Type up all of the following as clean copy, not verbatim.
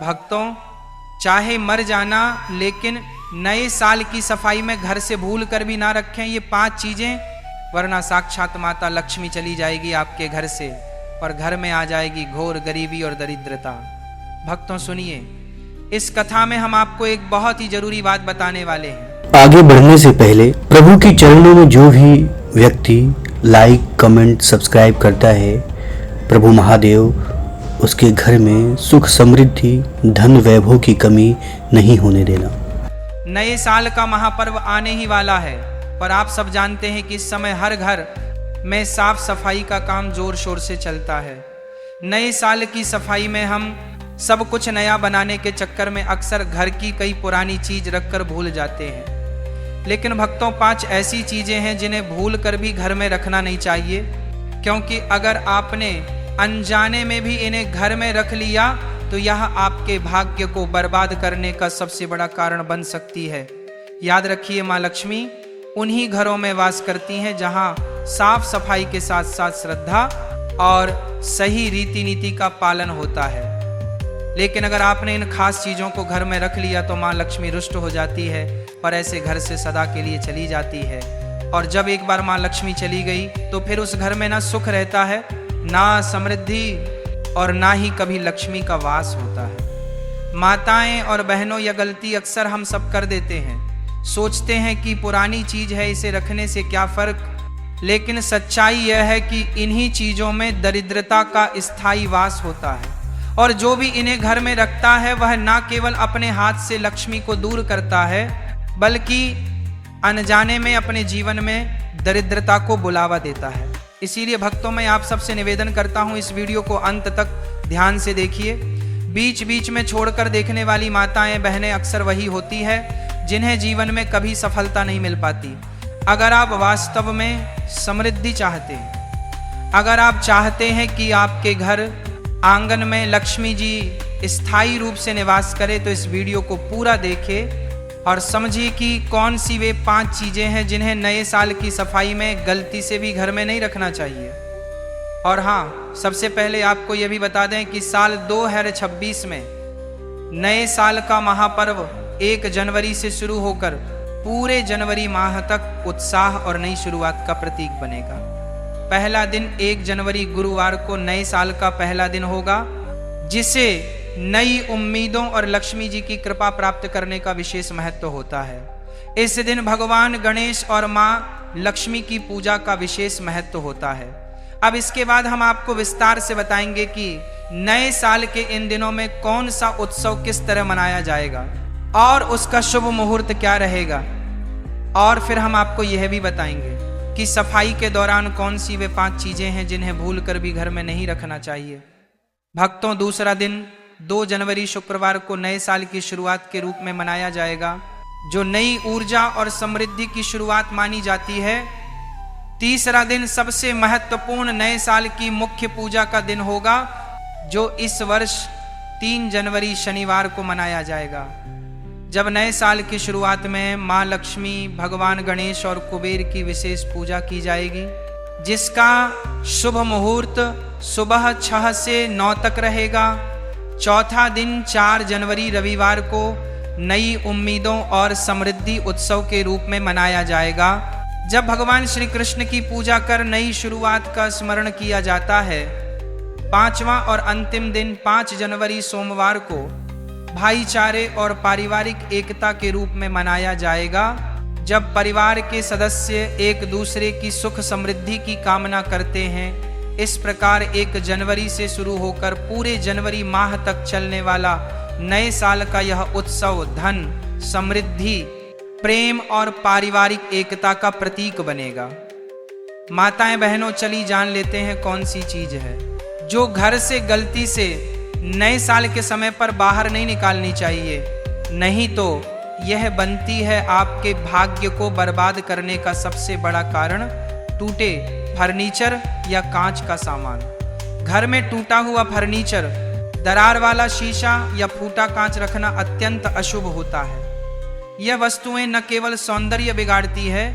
भक्तों, चाहे मर जाना, लेकिन नए साल की सफाई में घर से भूल कर भी ना रखें ये 5 चीजें, वरना साक्षात माता लक्ष्मी चली जाएगी आपके घर से और घर में आ जाएगी घोर गरीबी और दरिद्रता। भक्तों सुनिए, इस कथा में हम आपको एक बहुत ही जरूरी बात बताने वाले हैं। आगे बढ़ने से पहले प्रभु की चरणों में जो भी व्यक्ति लाइक, कमेंट, सब्सक्राइब करता है, प्रभु महादेव उसके घर में सुख, समृद्धि, धन, वैभव की कमी नहीं होने देना। नए साल का महापर्व आने ही वाला है, पर आप सब जानते हैं कि इस समय हर घर में साफ सफाई का काम जोर शोर से चलता है। नए साल की सफाई में हम सब कुछ नया बनाने के चक्कर में अक्सर घर की कई पुरानी चीज रखकर भूल जाते हैं। लेकिन भक्तों, 5 ऐसी चीजें हैं जिन्हें भूल कर भी घर में रखना नहीं चाहिए, क्योंकि अगर आपने अनजाने में भी इन्हें घर में रख लिया तो यह आपके भाग्य को बर्बाद करने का सबसे बड़ा कारण बन सकती है। याद रखिए, माँ लक्ष्मी उन्हीं घरों में वास करती हैं जहां साफ सफाई के साथ साथ श्रद्धा और सही रीति नीति का पालन होता है। लेकिन अगर आपने इन खास चीजों को घर में रख लिया तो माँ लक्ष्मी रुष्ट हो जाती है और ऐसे घर से सदा के लिए चली जाती है। और जब एक बार माँ लक्ष्मी चली गई तो फिर उस घर में ना सुख रहता है, ना समृद्धि, और ना ही कभी लक्ष्मी का वास होता है। माताएं और बहनों, यह गलती अक्सर हम सब कर देते हैं। सोचते हैं कि पुरानी चीज है, इसे रखने से क्या फर्क। लेकिन सच्चाई यह है कि इन्हीं चीजों में दरिद्रता का स्थायी वास होता है, और जो भी इन्हें घर में रखता है वह ना केवल अपने हाथ से लक्ष्मी को दूर करता है, बल्कि अनजाने में अपने जीवन में दरिद्रता को बुलावा देता है। इसीलिए भक्तों, मैं आप सबसे निवेदन करता हूं, इस वीडियो को अंत तक ध्यान से देखिए। बीच बीच में छोड़कर देखने वाली माताएं बहनें अक्सर वही होती है जिन्हें जीवन में कभी सफलता नहीं मिल पाती। अगर आप वास्तव में समृद्धि चाहते हैं, अगर आप चाहते हैं कि आपके घर आंगन में लक्ष्मी जी स्थायी रूप से निवास करे, तो इस वीडियो को पूरा देखें और समझिए कि कौन सी वे 5 चीजें हैं जिन्हें नए साल की सफाई में गलती से भी घर में नहीं रखना चाहिए। और हाँ, सबसे पहले आपको यह भी बता दें कि साल 2026 में नए साल का महापर्व 1 जनवरी से शुरू होकर पूरे जनवरी माह तक उत्साह और नई शुरुआत का प्रतीक बनेगा। पहला दिन 1 जनवरी गुरुवार को नए साल का पहला दिन होगा, जिसे नई उम्मीदों और लक्ष्मी जी की कृपा प्राप्त करने का विशेष महत्व होता है। इस दिन भगवान गणेश और माँ लक्ष्मी की पूजा का विशेष महत्व होता है। अब इसके बाद हम आपको विस्तार से बताएंगे कि नए साल के इन दिनों में कौन सा उत्सव किस तरह मनाया जाएगा और उसका शुभ मुहूर्त क्या रहेगा। और फिर हम आपको यह भी बताएंगे कि सफाई के दौरान कौन सी वे 5 चीजें हैं जिन्हें भूल कर भी घर में नहीं रखना चाहिए। भक्तों, दूसरा दिन 2 जनवरी शुक्रवार को नए साल की शुरुआत के रूप में मनाया जाएगा, जो नई ऊर्जा और समृद्धि की शुरुआत मानी जाती है। तीसरा दिन सबसे महत्वपूर्ण नए साल की मुख्य पूजा का दिन होगा, जो इस वर्ष 3 जनवरी शनिवार को मनाया जाएगा, जब नए साल की शुरुआत में माँ लक्ष्मी, भगवान गणेश और कुबेर की विशेष पूजा की जाएगी, जिसका शुभ मुहूर्त सुबह 6 से 9 तक रहेगा। चौथा दिन 4 जनवरी रविवार को नई उम्मीदों और समृद्धि उत्सव के रूप में मनाया जाएगा, जब भगवान श्री कृष्ण की पूजा कर नई शुरुआत का स्मरण किया जाता है। पांचवा और अंतिम दिन 5 जनवरी सोमवार को भाईचारे और पारिवारिक एकता के रूप में मनाया जाएगा, जब परिवार के सदस्य एक दूसरे की सुख समृद्धि की कामना करते हैं। इस प्रकार 1 जनवरी से शुरू होकर पूरे जनवरी माह तक चलने वाला नए साल का यह उत्सव धन, समृद्धि, प्रेम और पारिवारिक एकता का प्रतीक बनेगा। माताएं बहनों, चली जान लेते हैं कौन सी चीज है जो घर से गलती से नए साल के समय पर बाहर नहीं निकालनी चाहिए, नहीं तो यह बनती है आपके भाग्य को बर्बाद करने का सबसे बड़ा कारण। टूटे फर्नीचर या कांच का सामान। घर में टूटा हुआ फर्नीचर, दरार वाला शीशा या फूटा कांच रखना अत्यंत अशुभ होता है। यह वस्तुएं न केवल सौंदर्य बिगाड़ती है,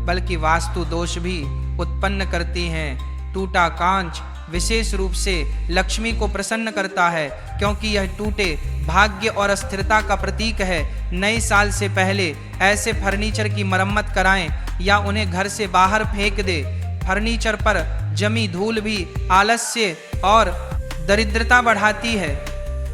बल्कि वास्तु दोष भी उत्पन्न करती हैं। टूटा कांच विशेष रूप से लक्ष्मी को प्रसन्न करता है, क्योंकि यह टूटे भाग्य और स्थिरता का प्रतीक है। नए साल से पहले ऐसे फर्नीचर की मरम्मत कराएं या उन्हें घर से बाहर फेंक दे। फर्नीचर पर जमी धूल भी आलस्य और दरिद्रता बढ़ाती है।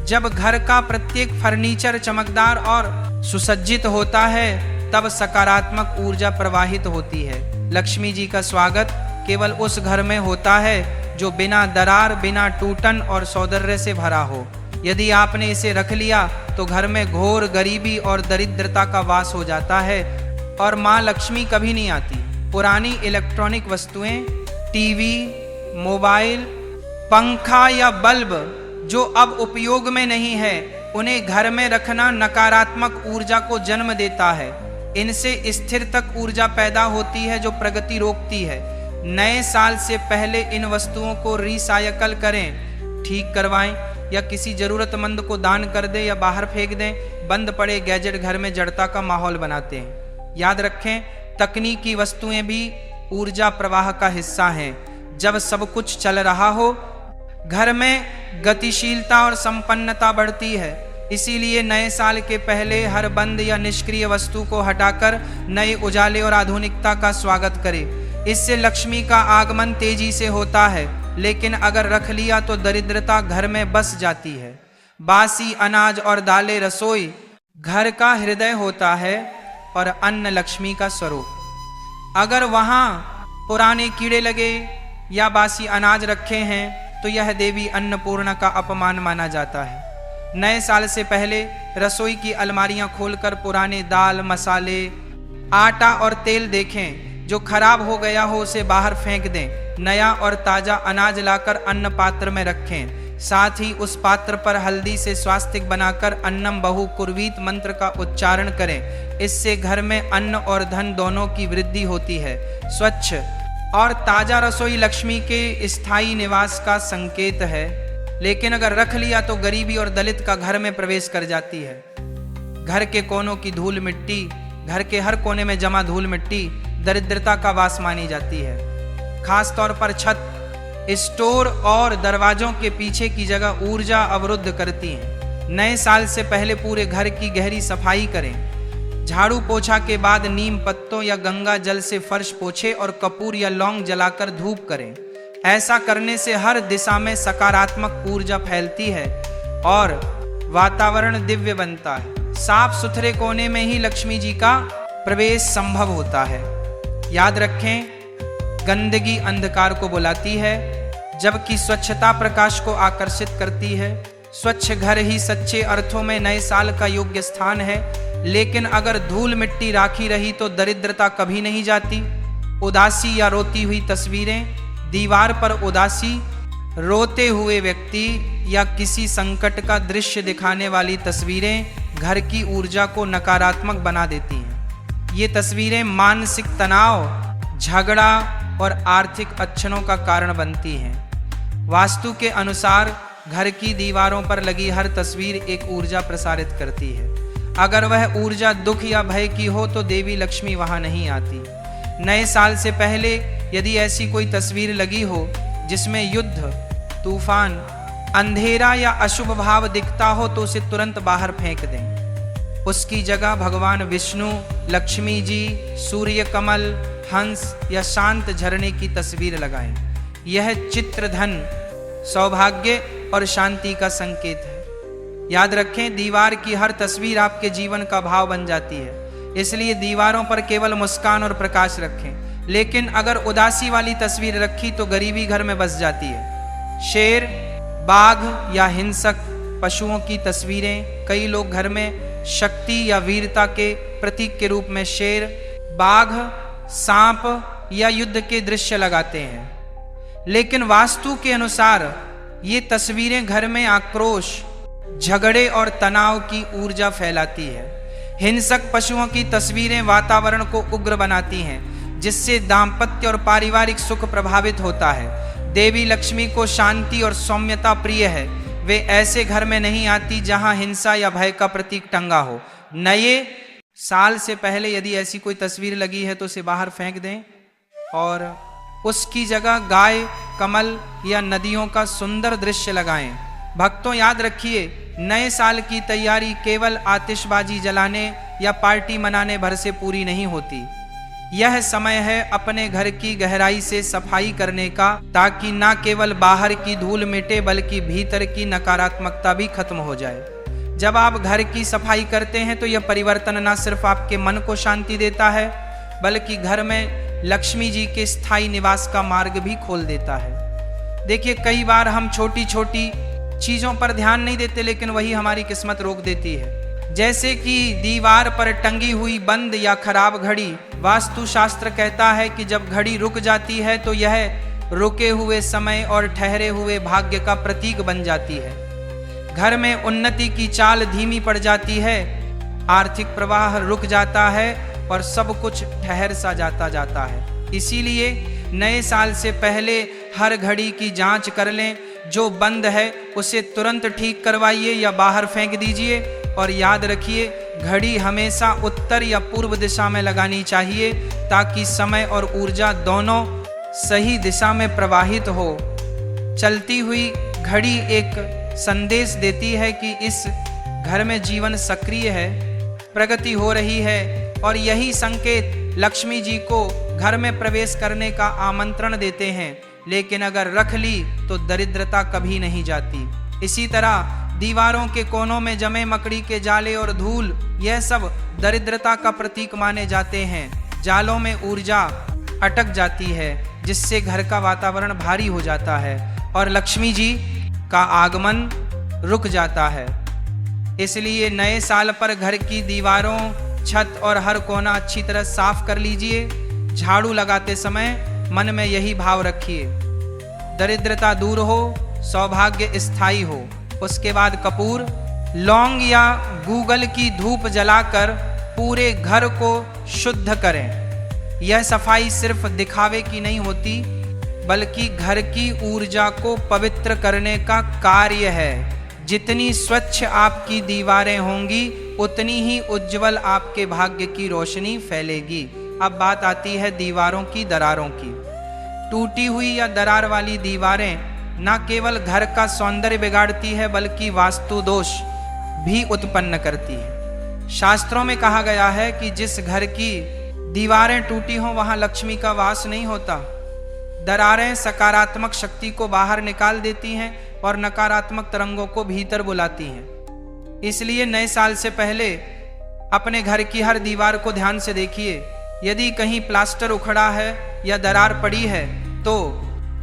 जब घर का प्रत्येक फर्नीचर चमकदार और सुसज्जित होता है तब सकारात्मक ऊर्जा प्रवाहित होती है। लक्ष्मी जी का स्वागत केवल उस घर में होता है जो बिना दरार, बिना टूटन और सौंदर्य से भरा हो। यदि आपने इसे रख लिया तो घर में घोर गरीबी और दरिद्रता का वास हो जाता है और माँ लक्ष्मी कभी नहीं आती। पुरानी इलेक्ट्रॉनिक वस्तुएं, टीवी, मोबाइल, पंखा या बल्ब जो अब उपयोग में नहीं है, उन्हें घर में रखना नकारात्मक ऊर्जा को जन्म देता है। इनसे स्थिर तक ऊर्जा पैदा होती है जो प्रगति रोकती है। नए साल से पहले इन वस्तुओं को रिसाइकल करें, ठीक करवाएं या किसी जरूरतमंद को दान कर दें या बाहर फेंक दें। बंद पड़े गैजेट घर में जड़ता का माहौल बनाते हैं। याद रखें, तकनीकी वस्तुएं भी ऊर्जा प्रवाह का हिस्सा हैं। जब सब कुछ चल रहा हो, घर में गतिशीलता और संपन्नता बढ़ती है। इसीलिए नए साल के पहले हर बंद या निष्क्रिय वस्तु को हटाकर नए उजाले और आधुनिकता का स्वागत करें। इससे लक्ष्मी का आगमन तेजी से होता है। लेकिन अगर रख लिया तो दरिद्रता घर में बस जाती है। बासी अनाज और दालें रसोई घर का हृदय होता है और अन्न लक्ष्मी का स्वरूप। अगर वहां पुराने कीड़े लगे या बासी अनाज रखे हैं तो यह देवी अन्नपूर्णा का अपमान माना जाता है। नए साल से पहले रसोई की अलमारियां खोलकर पुराने दाल, मसाले, आटा और तेल देखें। जो खराब हो गया हो उसे बाहर फेंक दें। नया और ताजा अनाज लाकर अन्न पात्र में रखें। साथ ही उस पात्र पर हल्दी से स्वास्तिक बनाकर अन्नम बहु कुर्वीत मंत्र का उच्चारण करें। इससे घर में अन्न और धन दोनों की वृद्धि होती है। स्वच्छ और ताजा रसोई लक्ष्मी के स्थायी निवास का संकेत है। लेकिन अगर रख लिया तो गरीबी और दलित का घर में प्रवेश कर जाती है। घर के कोनों की धूल मिट्टी, घर के हर कोने में जमा धूल मिट्टी दरिद्रता का वास मानी जाती है। खास तौर पर छत, स्टोर और दरवाजों के पीछे की जगह ऊर्जा अवरुद्ध करती है। नए साल से पहले पूरे घर की गहरी सफाई करें। झाड़ू पोछा के बाद नीम पत्तों या गंगा जल से फर्श पोछे और कपूर या लौंग जलाकर धूप करें। ऐसा करने से हर दिशा में सकारात्मक ऊर्जा फैलती है और वातावरण दिव्य बनता है। साफ सुथरे कोने में ही लक्ष्मी जी का प्रवेश संभव होता है। याद रखें, गंदगी अंधकार को बुलाती है जबकि स्वच्छता प्रकाश को आकर्षित करती है। स्वच्छ घर ही सच्चे अर्थों में नए साल का योग्य स्थान है। लेकिन अगर धूल मिट्टी राखी रही तो दरिद्रता कभी नहीं जाती। उदासी या रोती हुई तस्वीरें, दीवार पर उदासी, रोते हुए व्यक्ति या किसी संकट का दृश्य दिखाने वाली तस्वीरें घर की ऊर्जा को नकारात्मक बना देती हैं। ये तस्वीरें मानसिक तनाव, झगड़ा और आर्थिक अड़चनों का कारण बनती हैं। वास्तु के अनुसार घर की दीवारों पर लगी हर तस्वीर एक ऊर्जा प्रसारित करती है। अगर वह ऊर्जा दुख या भय की हो तो देवी लक्ष्मी वहां नहीं आती। नए साल से पहले यदि ऐसी कोई तस्वीर लगी हो जिसमें युद्ध, तूफान, अंधेरा या अशुभ भाव दिखता हो तो उसे तुरंत बाहर फेंक दें। उसकी जगह भगवान विष्णु, लक्ष्मी जी, सूर्य कमल, हंस या शांत झरने की तस्वीर लगाएं। यह चित्र धन, सौभाग्य और शांति का संकेत है। याद रखें, दीवार की हर तस्वीर आपके जीवन का भाव बन जाती है। इसलिए दीवारों पर केवल मुस्कान और प्रकाश रखें। लेकिन अगर उदासी वाली तस्वीर रखी तो गरीबी घर में बस जाती है। शेर, बाघ या हिंसक पशुओं की तस्वीरें, कई लोग घर में शक्ति या वीरता के प्रतीक के रूप में शेर, बाघ, सांप या युद्ध के दृश्य लगाते हैं। लेकिन वास्तु के अनुसार ये तस्वीरें घर में आक्रोश, झगड़े और तनाव की ऊर्जा फैलाती है। हिंसक पशुओं की तस्वीरें वातावरण को उग्र बनाती हैं, जिससे दाम्पत्य और पारिवारिक सुख प्रभावित होता है। देवी लक्ष्मी को शांति और सौम्यता प्रिय है। वे ऐसे घर में नहीं आती जहां हिंसा या भय का प्रतीक टंगा हो। नए साल से पहले यदि ऐसी कोई तस्वीर लगी है तो उसे बाहर फेंक दें और उसकी जगह गाय, कमल या नदियों का सुंदर दृश्य लगाएं। भक्तों याद रखिए, नए साल की तैयारी केवल आतिशबाजी जलाने या पार्टी मनाने भर से पूरी नहीं होती। यह समय है अपने घर की गहराई से सफाई करने का, ताकि न केवल बाहर की धूल मिटे बल्कि भीतर की नकारात्मकता भी खत्म हो जाए। जब आप घर की सफाई करते हैं तो यह परिवर्तन न सिर्फ आपके मन को शांति देता है, बल्कि घर में लक्ष्मी जी के स्थायी निवास का मार्ग भी खोल देता है। देखिए, कई बार हम छोटी छोटी चीजों पर ध्यान नहीं देते, लेकिन वही हमारी किस्मत रोक देती है। जैसे कि दीवार पर टंगी हुई बंद या खराब घड़ी। वास्तु शास्त्र कहता है कि जब घड़ी रुक जाती है तो यह रुके हुए समय और ठहरे हुए भाग्य का प्रतीक बन जाती है। घर में उन्नति की चाल धीमी पड़ जाती है, आर्थिक प्रवाह रुक जाता है और सब कुछ ठहर सा जाता है। इसीलिए नए साल से पहले हर घड़ी की जांच कर लें। जो बंद है उसे तुरंत ठीक करवाइए या बाहर फेंक दीजिए। और याद रखिए, घड़ी हमेशा उत्तर या पूर्व दिशा में लगानी चाहिए, ताकि समय और ऊर्जा दोनों सही दिशा में प्रवाहित हो। चलती हुई घड़ी एक संदेश देती है कि इस घर में जीवन सक्रिय है, प्रगति हो रही है, और यही संकेत लक्ष्मी जी को घर में प्रवेश करने का आमंत्रण देते हैं। लेकिन अगर रख ली तो दरिद्रता कभी नहीं जाती। इसी तरह दीवारों के कोनों में जमे मकड़ी के जाले और धूल, यह सब दरिद्रता का प्रतीक माने जाते हैं। जालों में ऊर्जा अटक जाती है, जिससे घर का वातावरण भारी हो जाता है और लक्ष्मी जी का आगमन रुक जाता है। इसलिए नए साल पर घर की दीवारों, छत और हर कोना अच्छी तरह साफ कर लीजिए। झाड़ू लगाते समय मन में यही भाव रखिए, दरिद्रता दूर हो, सौभाग्य स्थायी हो। उसके बाद कपूर, लौंग या गूगल की धूप जलाकर पूरे घर को शुद्ध करें। यह सफाई सिर्फ दिखावे की नहीं होती, बल्कि घर की ऊर्जा को पवित्र करने का कार्य है। जितनी स्वच्छ आपकी दीवारें होंगी, उतनी ही उज्जवल आपके भाग्य की रोशनी फैलेगी। अब बात आती है दीवारों की दरारों की। टूटी हुई या दरार वाली दीवारें न केवल घर का सौंदर्य बिगाड़ती है, बल्कि वास्तु दोष भी उत्पन्न करती है। शास्त्रों में कहा गया है कि जिस घर की दीवारें टूटी हों वहां लक्ष्मी का वास नहीं होता। दरारें सकारात्मक शक्ति को बाहर निकाल देती हैं और नकारात्मक तरंगों को भीतर बुलाती हैं। इसलिए नए साल से पहले अपने घर की हर दीवार को ध्यान से देखिए। यदि कहीं प्लास्टर उखड़ा है या दरार पड़ी है तो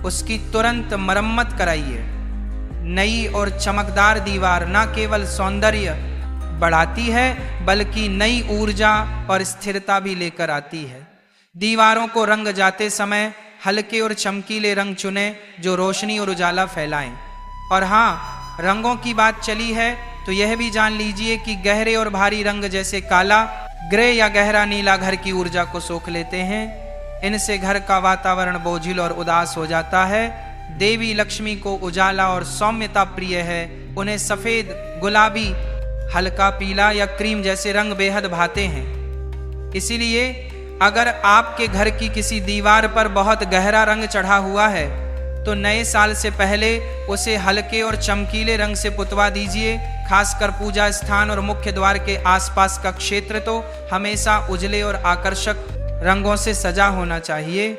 उसकी तुरंत मरम्मत कराइए। नई और चमकदार दीवार न केवल सौंदर्य बढ़ाती है, बल्कि नई ऊर्जा और स्थिरता भी लेकर आती है। दीवारों को रंग जाते समय हल्के और चमकीले रंग चुनें, जो रोशनी और उजाला फैलाएं। और हाँ, रंगों की बात चली है तो यह भी जान लीजिए कि गहरे और भारी रंग जैसे काला, ग्रे या गहरा नीला घर की ऊर्जा को सोख लेते हैं। इनसे घर का वातावरण बोझिल और उदास हो जाता है। देवी लक्ष्मी को उजाला और सौम्यता प्रिय है। उन्हें सफेद, गुलाबी, हल्का पीला या क्रीम जैसे रंग बेहद भाते हैं। इसीलिए अगर आपके घर की किसी दीवार पर बहुत गहरा रंग चढ़ा हुआ है तो नए साल से पहले उसे हल्के और चमकीले रंग से पुतवा दीजिए। खासकर पूजा स्थान और मुख्य द्वार के आसपास का क्षेत्र तो हमेशा उजले और आकर्षक रंगों से सजा होना चाहिए,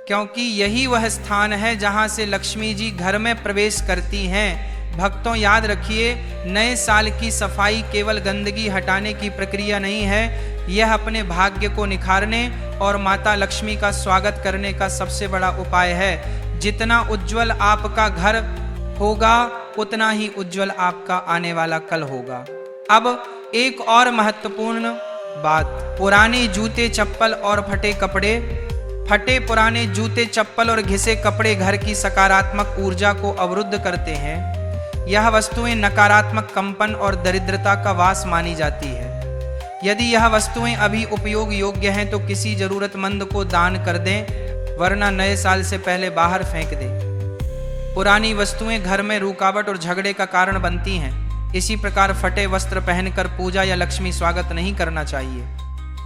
क्योंकि यही वह स्थान है जहां से लक्ष्मी जी घर में प्रवेश करती हैं। भक्तों याद रखिए, नए साल की सफाई केवल गंदगी हटाने की प्रक्रिया नहीं है, यह अपने भाग्य को निखारने और माता लक्ष्मी का स्वागत करने का सबसे बड़ा उपाय है। जितना उज्जवल आपका घर होगा, उतना ही उज्जवल आपका आने वाला कल होगा। अब एक और महत्वपूर्ण बात, पुराने जूते चप्पल और फटे कपड़े। फटे पुराने जूते चप्पल और घिसे कपड़े घर की सकारात्मक ऊर्जा को अवरुद्ध करते हैं। यह वस्तुएं नकारात्मक कंपन और दरिद्रता का वास मानी जाती है। यदि यह वस्तुएं अभी उपयोग योग्य हैं तो किसी जरूरतमंद को दान कर दें, वरना नए साल से पहले बाहर फेंक दें। पुरानी वस्तुएं घर में रुकावट और झगड़े का कारण बनती हैं। इसी प्रकार फटे वस्त्र पहनकर पूजा या लक्ष्मी स्वागत नहीं करना चाहिए।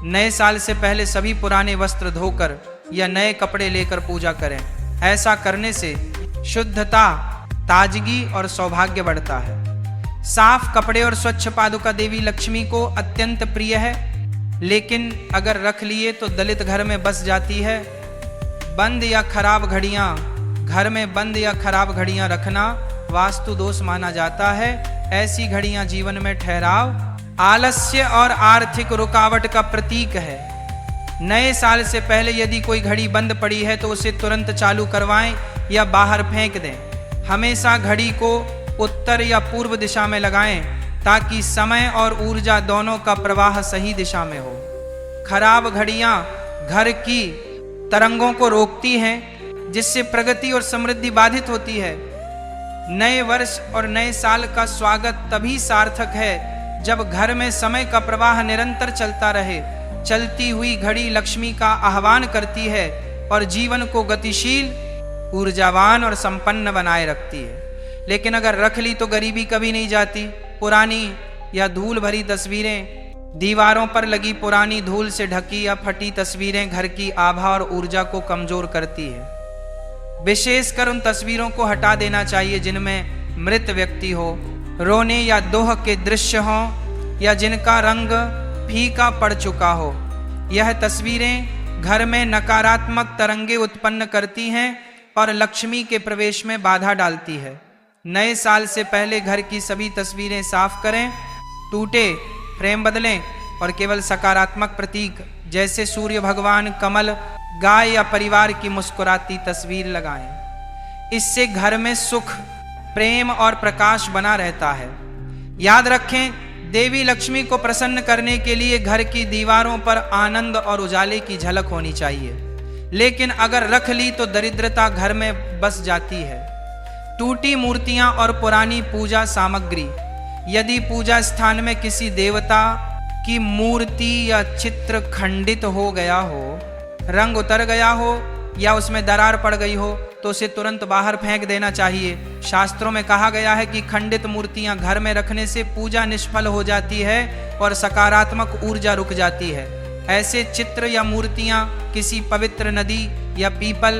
नए साल से पहले सभी पुराने वस्त्र धोकर या नए कपड़े लेकर पूजा करें। ऐसा करने से शुद्धता ताजगी और सौभाग्य बढ़ता है। साफ कपड़े और स्वच्छ पादुका देवी लक्ष्मी को अत्यंत प्रिय है, लेकिन अगर रख लिए तो दलित घर में बस जाती है। बंद या खराब घड़ियां, घर में बंद या खराब घड़ियां रखना वास्तु दोष माना जाता है। ऐसी घड़ियां जीवन में ठहराव, आलस्य और आर्थिक रुकावट का प्रतीक है। नए साल से पहले यदि कोई घड़ी बंद पड़ी है तो उसे तुरंत चालू करवाएं या बाहर फेंक दें। हमेशा घड़ी को उत्तर या पूर्व दिशा में लगाएं ताकि समय और ऊर्जा दोनों का प्रवाह सही दिशा में हो। खराब घड़ियां घर की तरंगों को रोकती हैं, जिससे प्रगति और समृद्धि बाधित होती है। नए वर्ष और नए साल का स्वागत तभी सार्थक है जब घर में समय का प्रवाह निरंतर चलता रहे। चलती हुई घड़ी लक्ष्मी का आह्वान करती है और जीवन को गतिशील, ऊर्जावान और संपन्न बनाए रखती है। लेकिन अगर रख ली तो गरीबी कभी नहीं जाती। पुरानी या धूल भरी तस्वीरें, दीवारों पर लगी पुरानी धूल से ढकी या फटी तस्वीरें घर की आभा और ऊर्जा को कमजोर करती है। विशेषकर उन तस्वीरों को हटा देना चाहिए जिनमें मृत व्यक्ति हो, रोने या दोह के दृश्य हों या जिनका रंग फीका पड़ चुका हो। यह तस्वीरें घर में नकारात्मक तरंगे उत्पन्न करती हैं और लक्ष्मी के प्रवेश में बाधा डालती है। नए साल से पहले घर की सभी तस्वीरें साफ करें, टूटे फ्रेम बदलें और केवल सकारात्मक प्रतीक जैसे सूर्य भगवान, कमल, गाय या परिवार की मुस्कुराती तस्वीर लगाएं। इससे घर में सुख, प्रेम और प्रकाश बना रहता है। याद रखें, देवी लक्ष्मी को प्रसन्न करने के लिए घर की दीवारों पर आनंद और उजाले की झलक होनी चाहिए। लेकिन अगर रख ली तो दरिद्रता घर में बस जाती है। टूटी मूर्तियां और पुरानी पूजा सामग्री, यदि पूजा स्थान में किसी देवता की मूर्ति या चित्र खंडित हो गया हो, रंग उतर गया हो या उसमें दरार पड़ गई हो तो उसे तुरंत बाहर फेंक देना चाहिए। शास्त्रों में कहा गया है कि खंडित मूर्तियां घर में रखने से पूजा निष्फल हो जाती है और सकारात्मक ऊर्जा रुक जाती है। ऐसे चित्र या मूर्तियां किसी पवित्र नदी या पीपल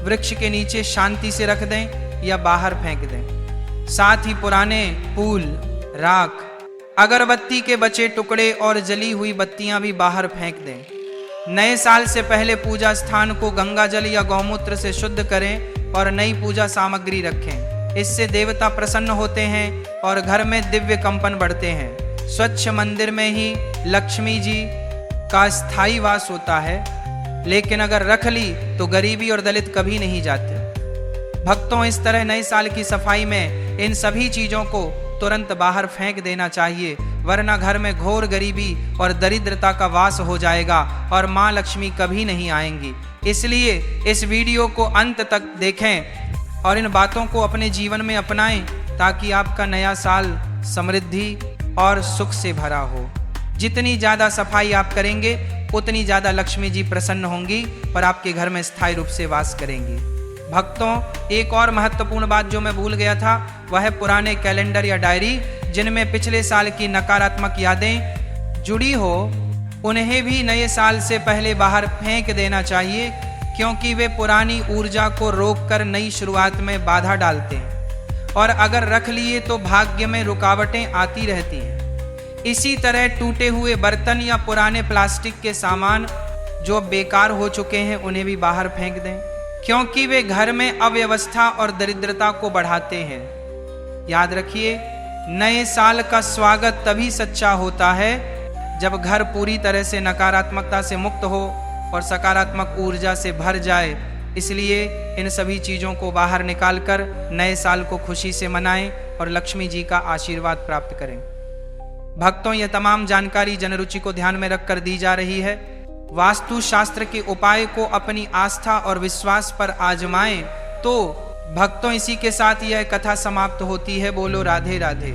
वृक्ष के नीचे शांति से रख दें या बाहर फेंक दें। साथ ही पुराने फूल, राख, अगरबत्ती के बचे टुकड़े और जली हुई बत्तियां भी बाहर फेंक दें। नए साल से पहले पूजा स्थान को गंगा जल या गौमूत्र से शुद्ध करें और नई पूजा सामग्री रखें। इससे देवता प्रसन्न होते हैं और घर में दिव्य कंपन बढ़ते हैं। स्वच्छ मंदिर में ही लक्ष्मी जी का स्थायी वास होता है, लेकिन अगर रख ली तो गरीबी और दलित कभी नहीं जाते। भक्तों, इस तरह नए साल की सफाई में इन सभी चीजों को तुरंत बाहर फेंक देना चाहिए, वरना घर में घोर गरीबी और दरिद्रता का वास हो जाएगा और माँ लक्ष्मी कभी नहीं आएंगी। इसलिए इस वीडियो को अंत तक देखें और इन बातों को अपने जीवन में अपनाएं ताकि आपका नया साल समृद्धि और सुख से भरा हो। जितनी ज़्यादा सफाई आप करेंगे उतनी ज़्यादा लक्ष्मी जी प्रसन्न होंगी और आपके घर में स्थायी रूप से वास करेंगी। भक्तों, एक और महत्वपूर्ण बात जो मैं भूल गया था वह है पुराने कैलेंडर या डायरी जिनमें पिछले साल की नकारात्मक यादें जुड़ी हो, उन्हें भी नए साल से पहले बाहर फेंक देना चाहिए, क्योंकि वे पुरानी ऊर्जा को रोककर नई शुरुआत में बाधा डालते हैं और अगर रख लिए तो भाग्य में रुकावटें आती रहती हैं। इसी तरह टूटे हुए बर्तन या पुराने प्लास्टिक के सामान जो बेकार हो चुके हैं उन्हें भी बाहर फेंक दें, क्योंकि वे घर में अव्यवस्था और दरिद्रता को बढ़ाते हैं। याद रखिए, नए साल का स्वागत तभी सच्चा होता है जब घर पूरी तरह से नकारात्मकता से मुक्त हो और सकारात्मक ऊर्जा से भर जाए। इसलिए इन सभी चीज़ों को बाहर निकालकर नए साल को खुशी से मनाएं और लक्ष्मी जी का आशीर्वाद प्राप्त करें। भक्तों, यह तमाम जानकारी जनरुचि को ध्यान में रखकर दी जा रही है। वास्तु शास्त्र के उपाय को अपनी आस्था और विश्वास पर आजमाएं। तो भक्तों, इसी के साथ यह कथा समाप्त होती है। बोलो राधे राधे।